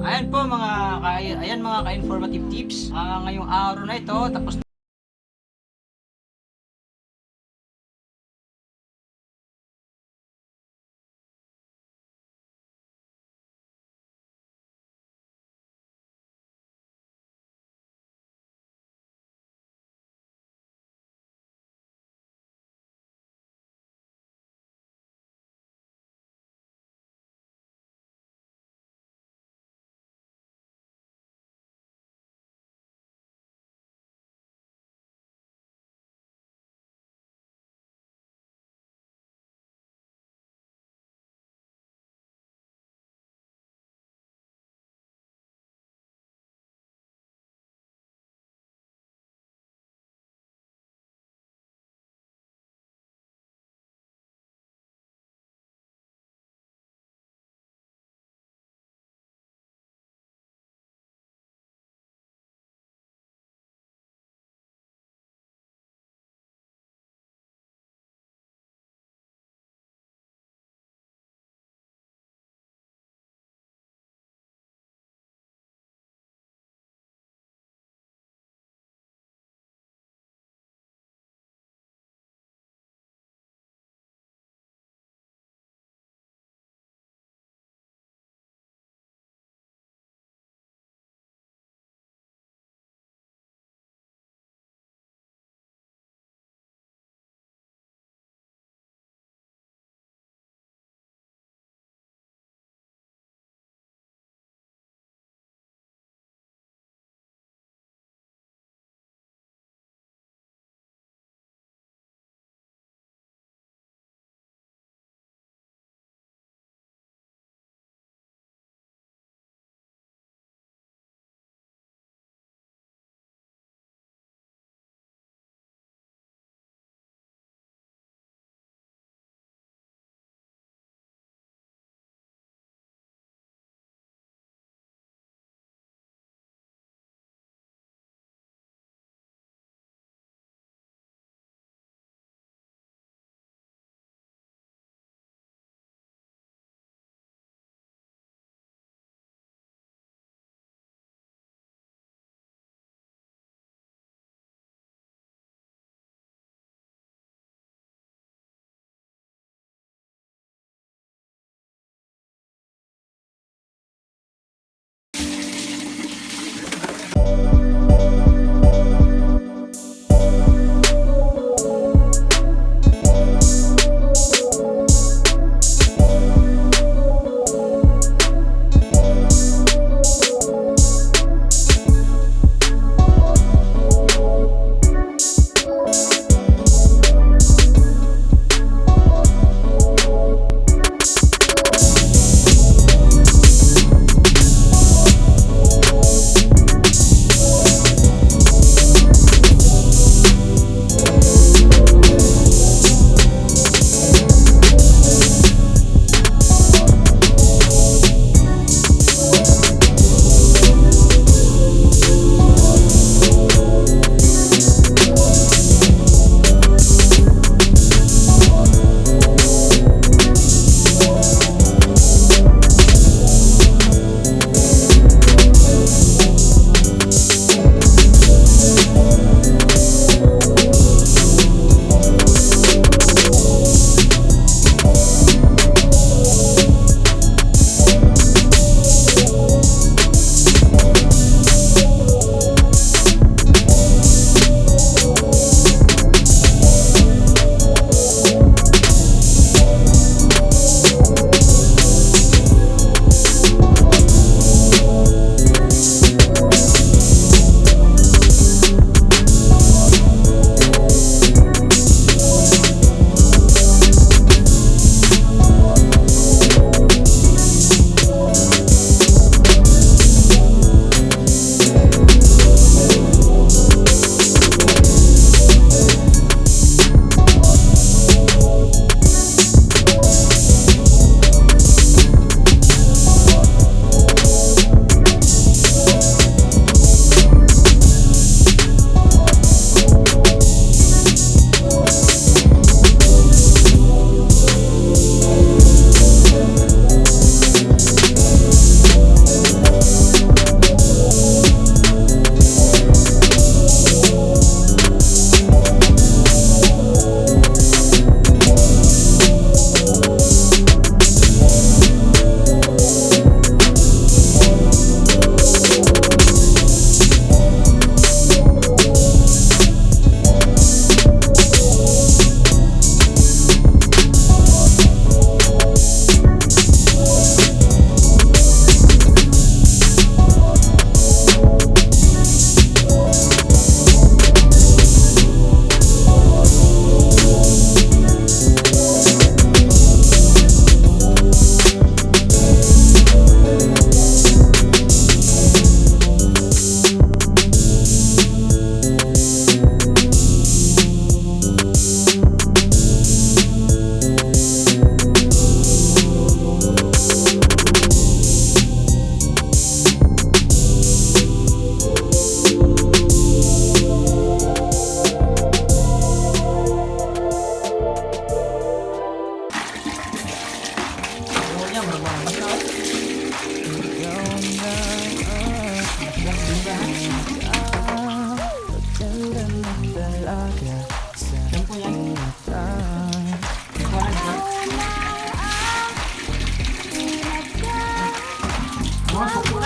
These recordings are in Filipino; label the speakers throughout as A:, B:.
A: Ayan po ayan mga ka-informative tips. Ngayong araw na ito, tapos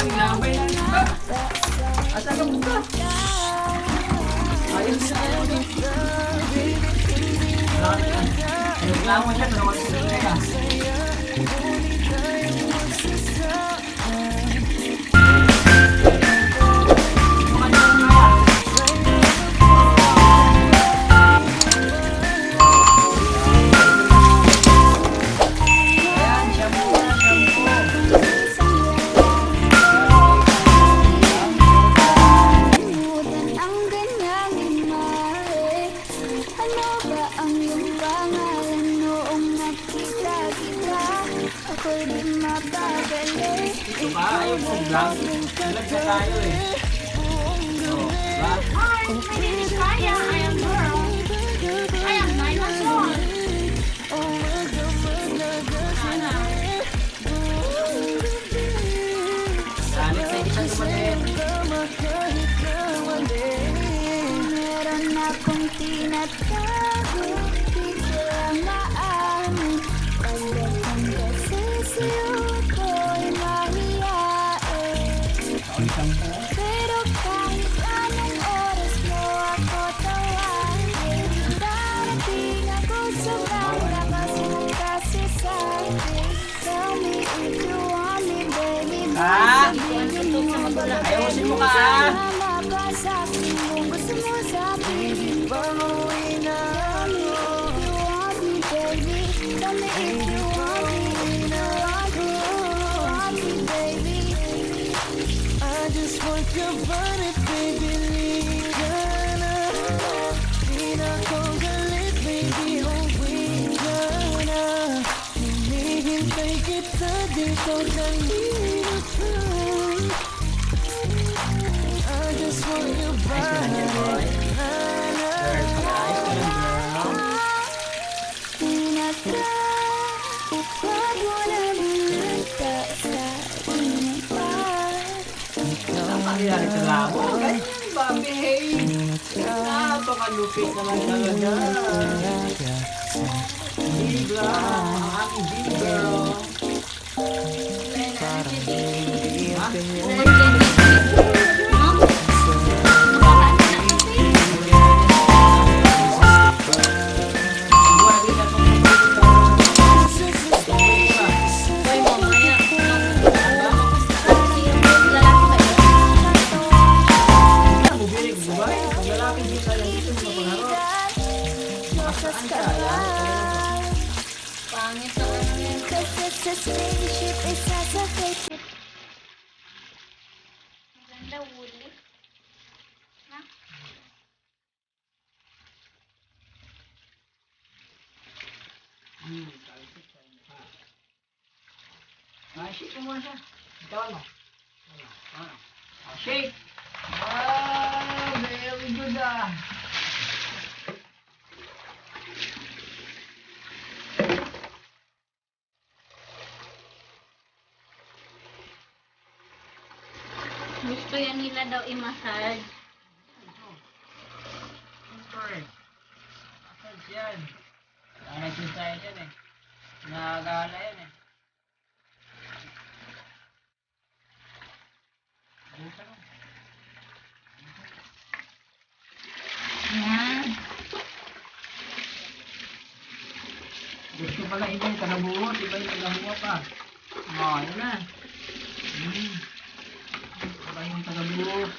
A: Ginambay na rin ba? Asa ka buka? Ayun sa ano. Reklamo siya, pero wala sila kaya. Ito ba? Ayaw mo vlog? Vlog na tayo eh. So, diba?
B: Hi, my name is Kaya. I am girl. I am 9 months old.
A: Galit na isang kumalit.
C: Meron akong tinatago, di ko lang maamin. Pagdating kasi sa'yo ko'y mahihain. Pero kahit anong oras mo ako tawagin, darating ako sobrang lakas mo kasi sa'kin. Tell me if you want me, baby.
A: Ah! Ayusin mo ka ah!
D: I just want your body, baby. Ligana, di na ko galit, baby. Huwag ka na. Hinihintay kita dito kanina pa. I just want your body.
A: Nangyari sa labo. Ganyan ba, babe? Napakalupit naman talaga. Diba? Ang aking gym girl. Ha? Bubirig, diba? Pag lalaki dito, dito mo pagharap. Makasaan ka, yan.
B: Pangit ang ano yan. Maganda, Woody. Ha?
A: Shake mo muna siya. Bitawan mo. Ano? Shake! Wow! Very good ah!
B: Gusto yan nila daw i-massage.
A: Siyempre. Massage yan. Nag-exercise yan eh. Nagala yan eh.
B: Yan.
A: Gusto pala iba yung tagabuhot, iba yung tagabuhot pa. Yun na. Iba yung tagabuhot.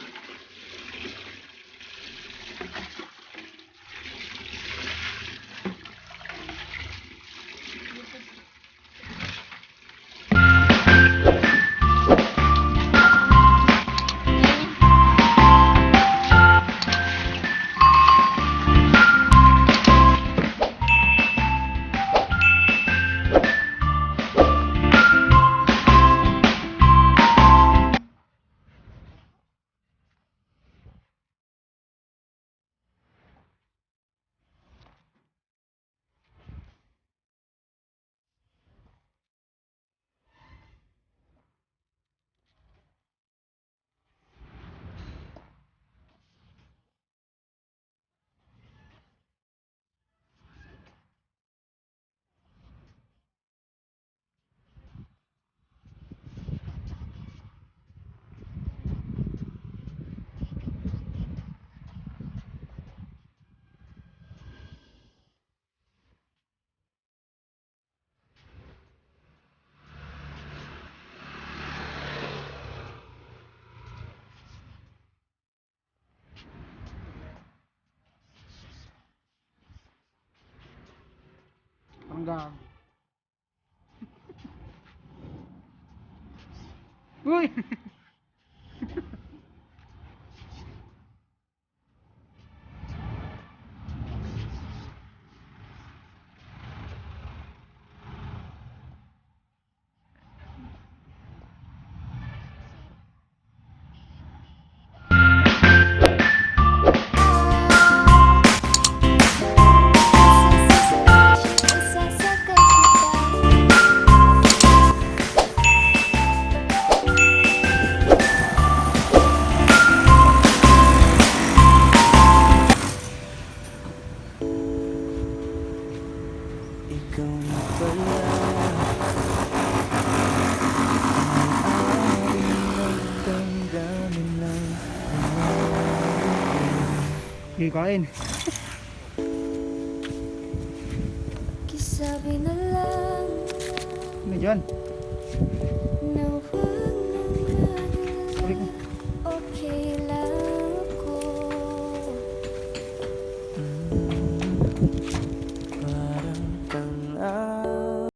A: gag. Uy!
C: Isasagay kita.
D: Ikaw na pala ang damdamin lang
A: Sige, kain.
C: Kisabi na lang
A: Ano dyan?
C: na huwag nang
A: Balik mo.
C: okay lang ako.
D: parang kang